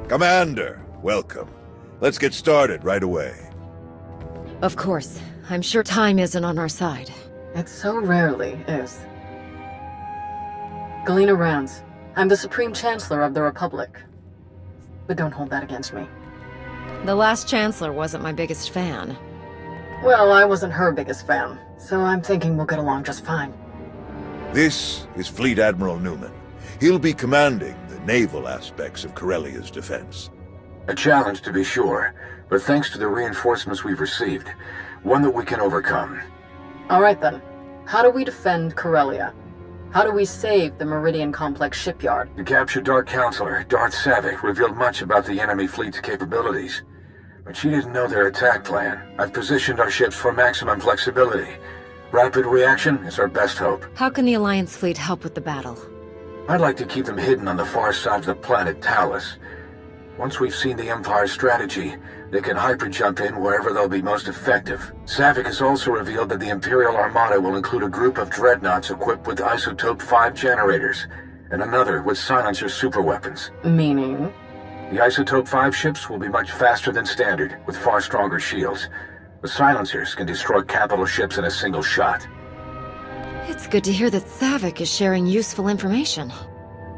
Commander, welcome. Let's get started right away. Of course. I'm sure time isn't on our side. It so rarely is. Galena Rands. I'm the Supreme Chancellor of the Republic. But don't hold that against me. The last Chancellor wasn't my biggest fan. Well, I wasn't her biggest fan, so I'm thinking we'll get along just fine. This is Fleet Admiral Newman. He'll be commanding the naval aspects of Corellia's defense. A challenge, to be sure, but thanks to the reinforcements we've received, one that we can overcome. All right then. How do we defend Corellia? How do we save the Meridian Complex shipyard? The captured Dark Counselor, Darth Savick, revealed much about the enemy fleet's capabilities. But she didn't know their attack plan. I've positioned our ships for maximum flexibility. Rapid reaction is our best hope. How can the Alliance fleet help with the battle? I'd like to keep them hidden on the far side of the planet Talos. Once we've seen the Empire's strategy, they can hyper-jump in wherever they'll be most effective. Savick has also revealed that the Imperial Armada will include a group of dreadnoughts equipped with Isotope 5 generators, and another with silencer superweapons. Meaning? The Isotope 5 ships will be much faster than standard, with far stronger shields. The silencers can destroy capital ships in a single shot. It's good to hear that Savick is sharing useful information.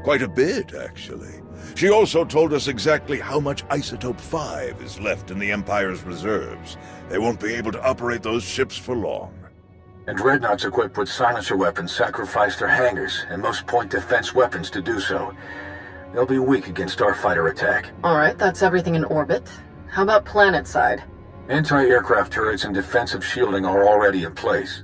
Quite a bit, actually. She also told us exactly how much Isotope 5 is left in the Empire's reserves. They won't be able to operate those ships for long. And dreadnoughts equipped with silencer weapons sacrifice their hangars and most point defense weapons to do so. They'll be weak against starfighter attack. Alright, that's everything in orbit. How about planet side? Anti-aircraft turrets and defensive shielding are already in place.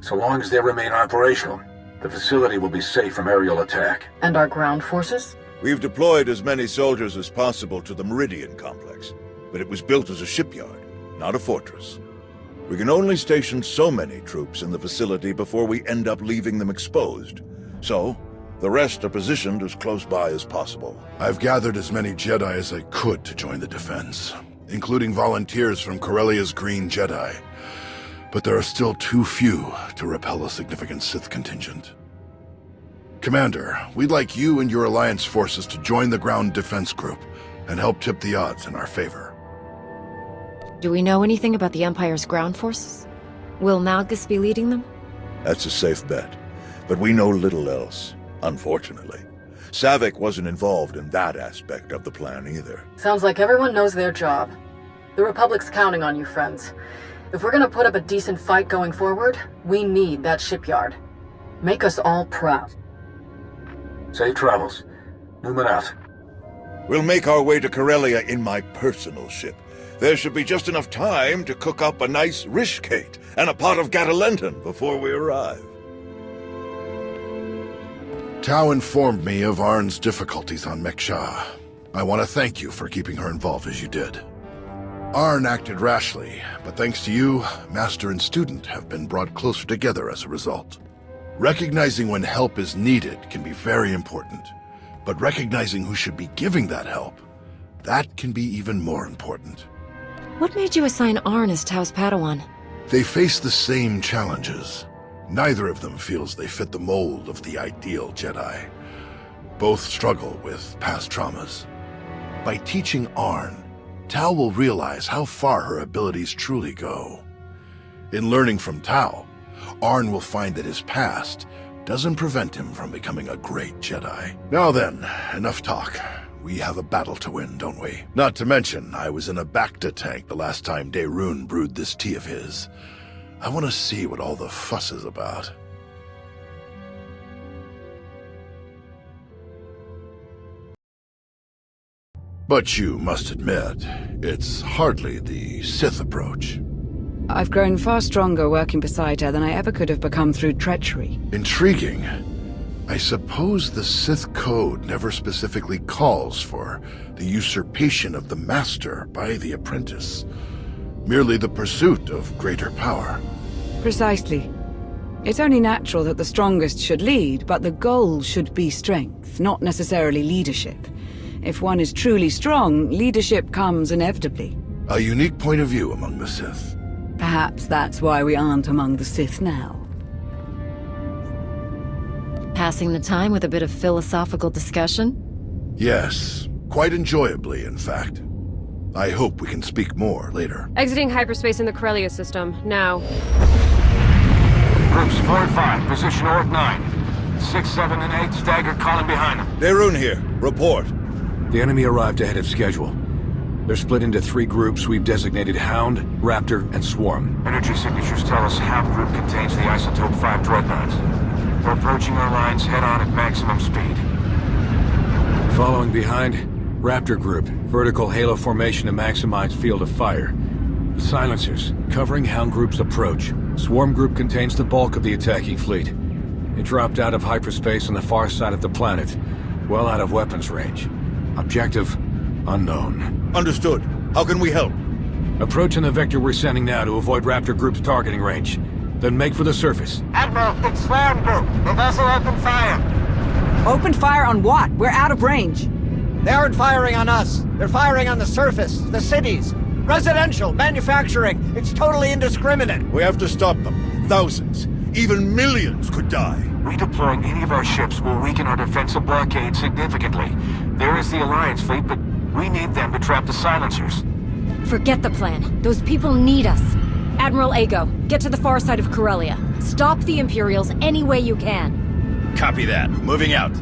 So long as they remain operational, the facility will be safe from aerial attack. And our ground forces? We've deployed as many soldiers as possible to the Meridian Complex, but it was built as a shipyard, not a fortress. We can only station so many troops in the facility before we end up leaving them exposed. So, the rest are positioned as close by as possible. I've gathered as many Jedi as I could to join the defense, including volunteers from Corellia's Green Jedi. But there are still too few to repel a significant Sith contingent. Commander, we'd like you and your Alliance forces to join the ground defense group and help tip the odds in our favor. Do we know anything about the Empire's ground forces? Will Malgus be leading them? That's a safe bet, but we know little else, unfortunately. Savick wasn't involved in that aspect of the plan either. Sounds like everyone knows their job. The Republic's counting on you, friends. If we're gonna put up a decent fight going forward, we need that shipyard. Make us all proud. Safe travels. Newman out. We'll make our way to Corellia in my personal ship. There should be just enough time to cook up a nice rishkate and a pot of Gatalenton before we arrive. Tau informed me of Arn's difficulties on Mek-Sha. I want to thank you for keeping her involved as you did. Arn acted rashly, but thanks to you, Master and Student have been brought closer together as a result. Recognizing when help is needed can be very important, but recognizing who should be giving that help, that can be even more important. What made you assign Arn as Tau's Padawan? They face the same challenges. Neither of them feels they fit the mold of the ideal Jedi. Both struggle with past traumas. By teaching Arn, Tau will realize how far her abilities truly go. In learning from Tau, Arn will find that his past doesn't prevent him from becoming a great Jedi. Now then, enough talk. We have a battle to win, don't we? Not to mention, I was in a Bacta tank the last time Daerun brewed this tea of his. I want to see what all the fuss is about. But you must admit, it's hardly the Sith approach. I've grown far stronger working beside her than I ever could have become through treachery. Intriguing. I suppose the Sith Code never specifically calls for the usurpation of the Master by the apprentice. Merely the pursuit of greater power. Precisely. It's only natural that the strongest should lead, but the goal should be strength, not necessarily leadership. If one is truly strong, leadership comes inevitably. A unique point of view among the Sith. Perhaps that's why we aren't among the Sith now. Passing the time with a bit of philosophical discussion? Yes, Quite enjoyably, in fact. I hope we can speak more later. Exiting hyperspace in the Corellia system, now. Groups 4 and 5, position Orc 9. 6, 7, and 8, staggered calling behind them. Beirun here. Report. The enemy arrived ahead of schedule. They're split into 3 groups we've designated Hound, Raptor, and Swarm. Energy signatures tell us Hound group contains the Isotope 5 dreadnoughts. We're approaching our lines head-on at maximum speed. Following behind, Raptor group, vertical halo formation to maximize field of fire. Silencers, covering Hound group's approach. Swarm group contains the bulk of the attacking fleet. It dropped out of hyperspace on the far side of the planet, well out of weapons range. Objective, unknown. Understood. How can we help? Approaching the vector we're sending now to avoid Raptor group's targeting range. Then make for the surface. Admiral, it's Swarm Group. The vessel opened fire. Opened fire on what? We're out of range. They aren't firing on us. They're firing on the surface, the cities. Residential, manufacturing. It's totally indiscriminate. We have to stop them. Thousands, even millions could die. Redeploying any of our ships will weaken our defensive blockade significantly. There is the Alliance fleet, but we need them to trap the silencers. Forget the plan. Those people need us. Admiral Ago, get to the far side of Corellia. Stop the Imperials any way you can. Copy that. Moving out.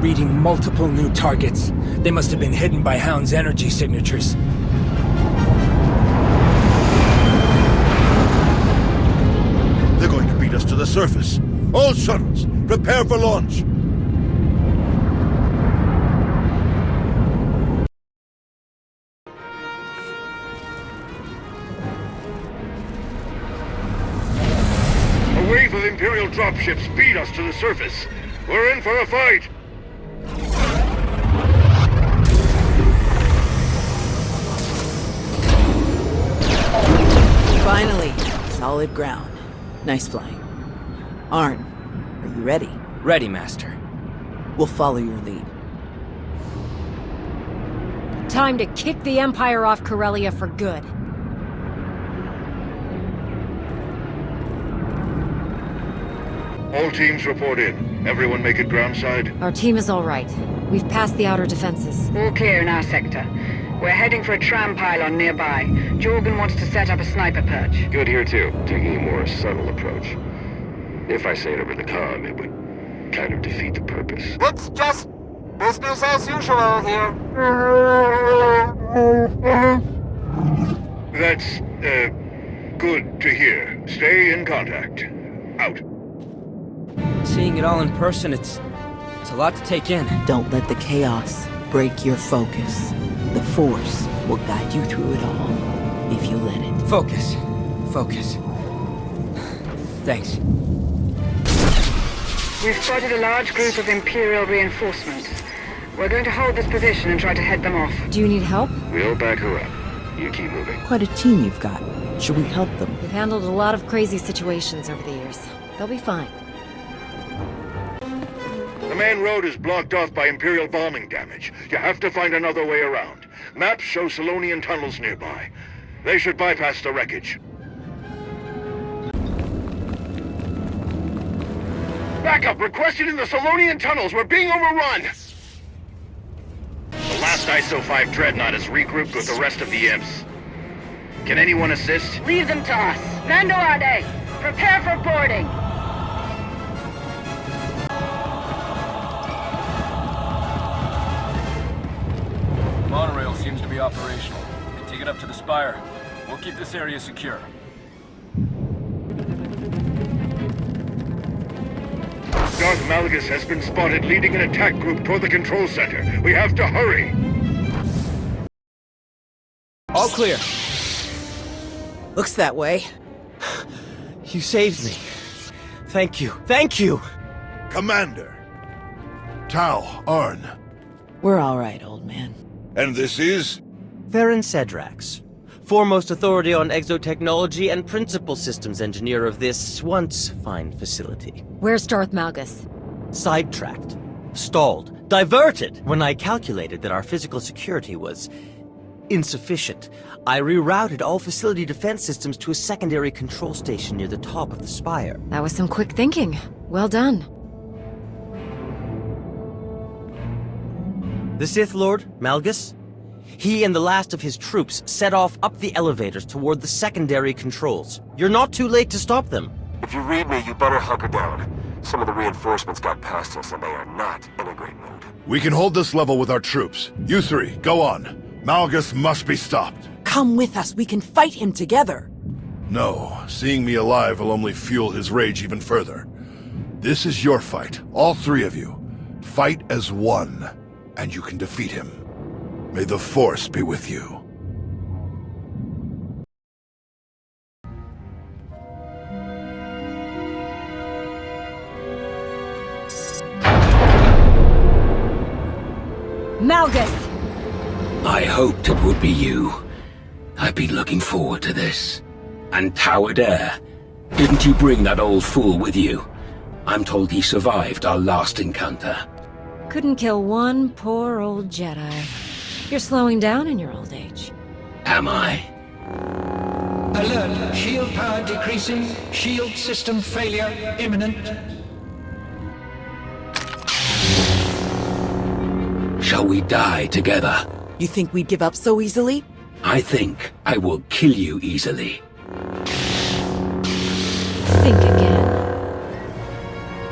Reading multiple new targets. They must have been hidden by Hound's energy signatures. They're going to beat us to the surface. All shuttles, prepare for launch. A wave of Imperial dropships beat us to the surface. We're in for a fight. Finally, solid ground. Nice flying. Arn, are you ready? Ready, Master. We'll follow your lead. Time to kick the Empire off Corellia for good. All teams report in. Everyone make it groundside. Our team is all right. We've passed the outer defenses. All clear in our sector. We're heading for a tram pylon nearby. Jorgen wants to set up a sniper perch. Good here too. Taking a more subtle approach. If I say it over the comm, it would kind of defeat the purpose. It's just business as usual here. That's, good to hear. Stay in contact. Out. Seeing it all in person, it's a lot to take in. Don't let the chaos break your focus. The Force will guide you through it all, if you let it. Focus. Focus. Thanks. We've spotted a large group of Imperial reinforcements. We're going to hold this position and try to head them off. Do you need help? We'll back her up. You keep moving. Quite a team you've got. Should we help them? We've handled a lot of crazy situations over the years. They'll be fine. The main road is blocked off by Imperial bombing damage. You have to find another way around. Maps show Solonian tunnels nearby. They should bypass the wreckage. Backup requested in the Solonian tunnels. We're being overrun. The last ISO-5 dreadnought is regrouped with the rest of the imps. Can anyone assist? Leave them to us. Mando Ade, prepare for boarding. Monorail seems to be operational. We can take it up to the spire. We'll keep this area secure. Darth Malgus has been spotted leading an attack group toward the control center. We have to hurry. All clear. Looks that way. You saved me. Thank you. Thank you! Commander. Tau, Arn. We're all right, old man. And this is? Varen Cedrax, foremost authority on exotechnology and principal systems engineer of this once fine facility. Where's Darth Malgus? Sidetracked, stalled, diverted when I calculated that our physical security was insufficient. I rerouted all facility defense systems to a secondary control station near the top of the spire. That was some quick thinking. Well done. The Sith Lord, Malgus? He and the last of his troops set off up the elevators toward the secondary controls. You're not too late to stop them. If you read me, you better hunker down. Some of the reinforcements got past us and they are not in a great mood. We can hold this level with our troops. You three, go on. Malgus must be stopped. Come with us, we can fight him together. No, seeing me alive will only fuel his rage even further. This is your fight, all three of you. Fight as one, and you can defeat him. May the Force be with you. Malgus! I hoped it would be you. I've been looking forward to this. And Tower Dare. Didn't you bring that old fool with you? I'm told he survived our last encounter. Couldn't kill one poor old Jedi. You're slowing down in your old age. Am I? Alert! Shield power decreasing. Shield system failure imminent. Shall we die together? You think we'd give up so easily? I think I will kill you easily. Think again.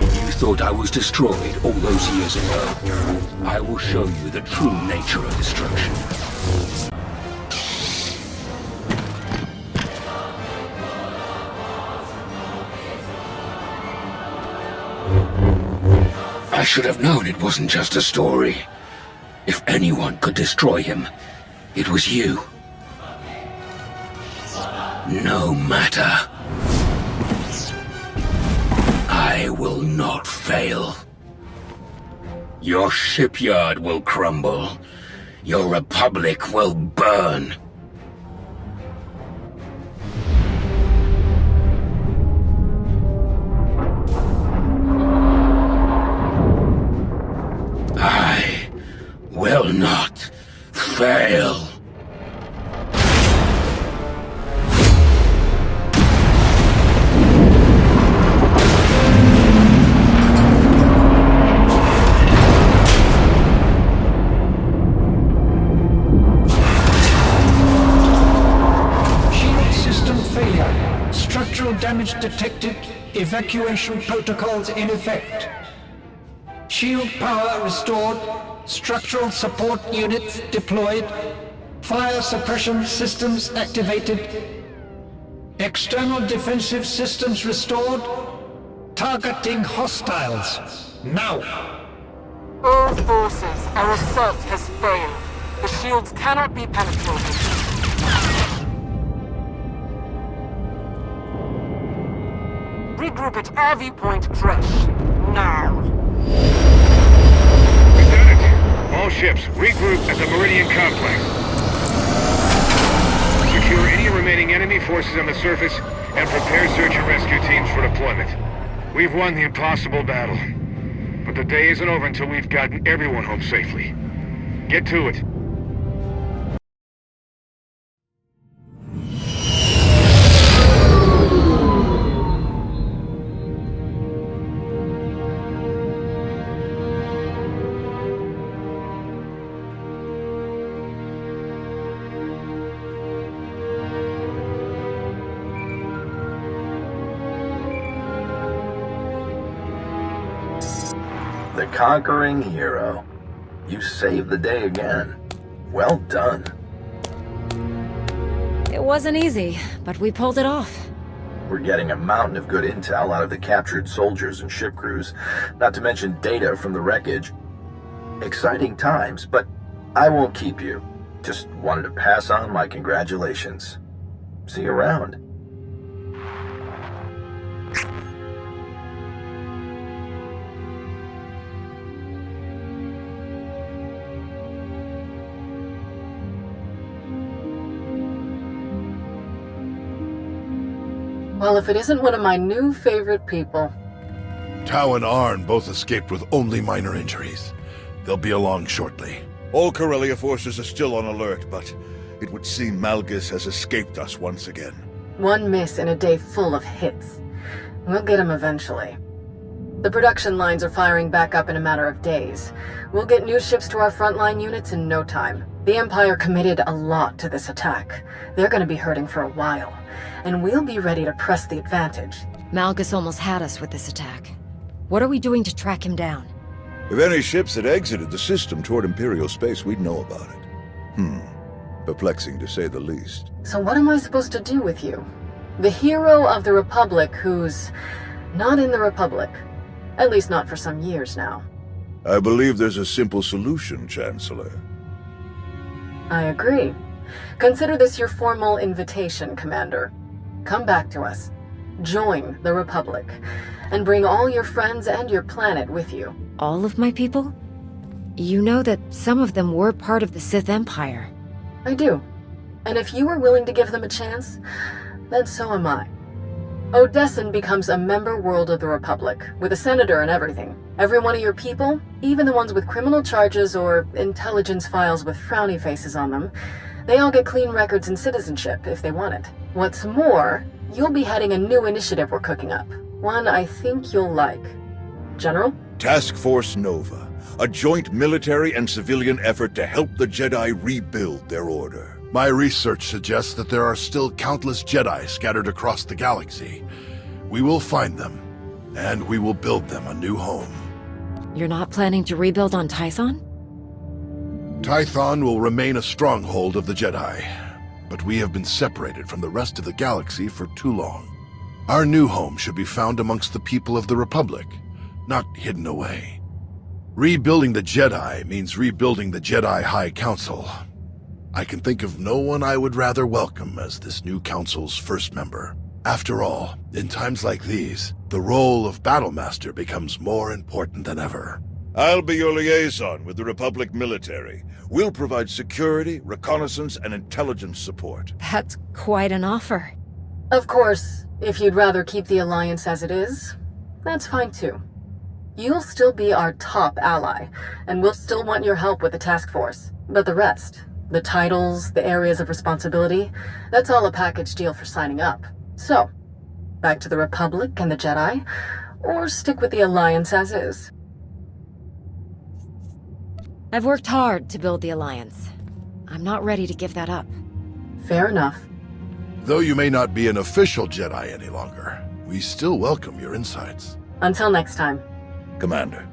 You thought I was destroyed all those years ago. I will show you the true nature of destruction. I should have known it wasn't just a story. If anyone could destroy him, it was you. No matter. I will not fail. Your shipyard will crumble. Your republic will burn. I will not fail. Damage detected. Evacuation protocols in effect. Shield power restored. Structural support units deployed. Fire suppression systems activated. External defensive systems restored. Targeting hostiles. Now! All forces, our assault has failed. The shields cannot be penetrated. Regroup at RV point crash. Now. Lieutenant, all ships, regroup at the Meridian Complex. Secure any remaining enemy forces on the surface and prepare search and rescue teams for deployment. We've won the impossible battle. But the day isn't over until we've gotten everyone home safely. Get to it. The conquering hero. You saved the day again. Well done. It wasn't easy, but we pulled it off. We're getting a mountain of good intel out of the captured soldiers and ship crews, not to mention data from the wreckage. Exciting times, but I won't keep you. Just wanted to pass on my congratulations. See you around. Well, if it isn't one of my new favorite people. Tau and Arn both escaped with only minor injuries. They'll be along shortly. All Corellia forces are still on alert, but It would seem Malgus has escaped us once again. One miss in a day full of hits. We'll get him eventually. The production lines are firing back up in a matter of days. We'll get new ships to our frontline units in no time. The Empire committed a lot to this attack. They're going to be hurting for a while, and we'll be ready to press the advantage. Malgus almost had us with this attack. What are we doing to track him down? If any ships had exited the system toward Imperial space, we'd know about it. Perplexing to say the least. So what am I supposed to do with you? The hero of the Republic who's not in the Republic. At least not for some years now. I believe there's a simple solution, Chancellor. I agree. Consider this your formal invitation, Commander. Come back to us. Join the Republic. And bring all your friends and your planet with you. All of my people? You know that some of them were part of the Sith Empire. I do. And if you are willing to give them a chance, then so am I. Odessan becomes a member world of the Republic, with a senator and everything. Every one of your people, even the ones with criminal charges or intelligence files with frowny faces on them, they all get clean records and citizenship if they want it. What's more, you'll be heading a new initiative we're cooking up. One I think you'll like. General? Task Force Nova, a joint military and civilian effort to help the Jedi rebuild their order. My research suggests that there are still countless Jedi scattered across the galaxy. We will find them, and we will build them a new home. You're not planning to rebuild on Tython? Tython will remain a stronghold of the Jedi, but we have been separated from the rest of the galaxy for too long. Our new home should be found amongst the people of the Republic, not hidden away. Rebuilding the Jedi means rebuilding the Jedi High Council. I can think of no one I would rather welcome as this new council's first member. After all, in times like these, the role of Battlemaster becomes more important than ever. I'll be your liaison with the Republic military. We'll provide security, reconnaissance, and intelligence support. That's quite an offer. Of course, if you'd rather keep the Alliance as it is, that's fine too. You'll still be our top ally, and we'll still want your help with the task force. But the rest, the titles, the areas of responsibility, that's all a package deal for signing up. So, back to the Republic and the Jedi, or stick with the Alliance as is. I've worked hard to build the Alliance. I'm not ready to give that up. Fair enough. Though you may not be an official Jedi any longer, we still welcome your insights. Until next time. Commander.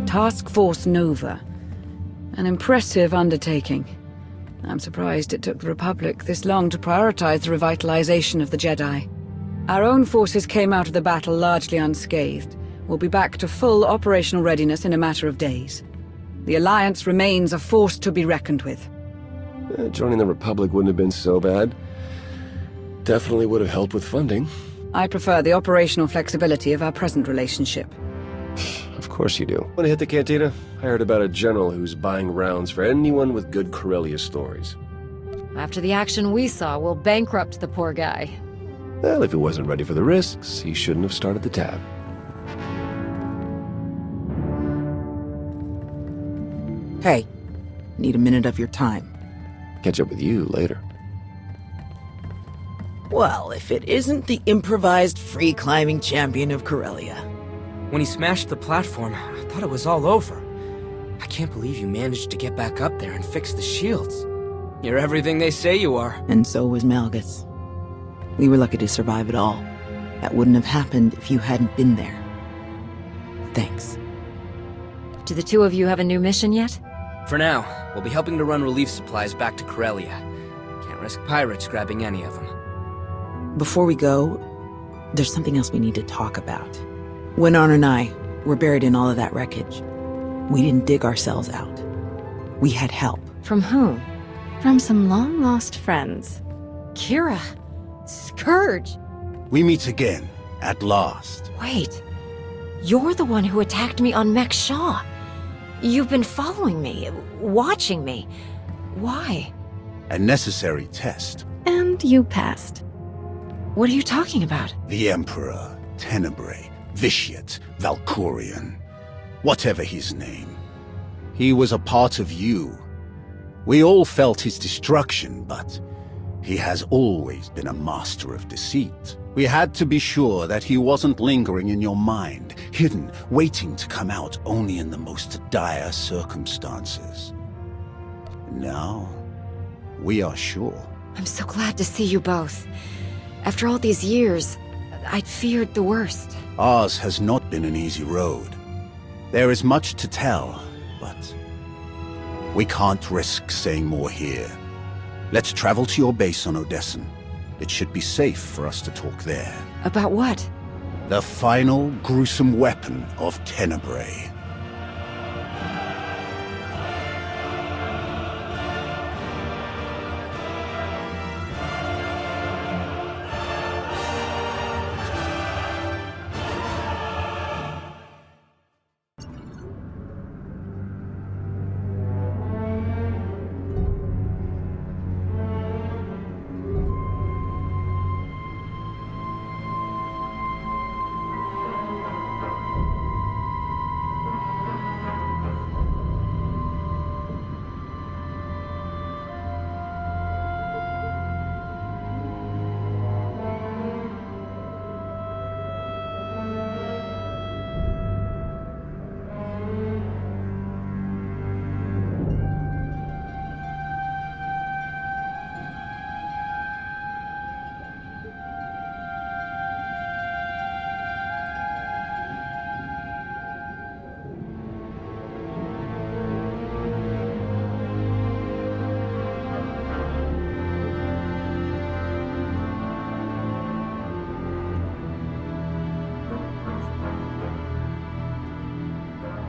Task Force Nova. An impressive undertaking. I'm surprised it took the Republic this long to prioritize the revitalization of the Jedi. Our own forces came out of the battle largely unscathed. We'll be back to full operational readiness in a matter of days. The Alliance remains a force to be reckoned with. Joining the Republic wouldn't have been so bad. Definitely would have helped with funding. I prefer the operational flexibility of our present relationship. Of course you do. Want to hit the cantina? I heard about a general who's buying rounds for anyone with good Corellia stories. After the action we saw, we'll bankrupt the poor guy. Well, if he wasn't ready for the risks, he shouldn't have started the tab. Hey, need a minute of your time. Catch up with you later. Well, if it isn't the improvised free-climbing champion of Corellia. When he smashed the platform, I thought it was all over. I can't believe you managed to get back up there and fix the shields. You're everything they say you are. And so was Malgus. We were lucky to survive it all. That wouldn't have happened if you hadn't been there. Thanks. Do the two of you have a new mission yet? For now, we'll be helping to run relief supplies back to Corellia. Can't risk pirates grabbing any of them. Before we go, there's something else we need to talk about. When Arn and I were buried in all of that wreckage, we didn't dig ourselves out. We had help. From whom? From some long-lost friends. Kira. Scourge. We meet again, at last. Wait. You're the one who attacked me on Mech Shaw. You've been following me, watching me. Why? A necessary test. And you passed. What are you talking about? The Emperor, Tenebrae, Vitiate, Valkorion. Whatever his name. He was a part of you. We all felt his destruction, but he has always been a master of deceit. We had to be sure that he wasn't lingering in your mind, hidden, waiting to come out only in the most dire circumstances. Now, we are sure. I'm so glad to see you both. After all these years, I'd feared the worst. Ours has not been an easy road. There is much to tell, but we can't risk saying more here. Let's travel to your base on Odessen. It should be safe for us to talk there. About what? The final gruesome weapon of Tenebrae.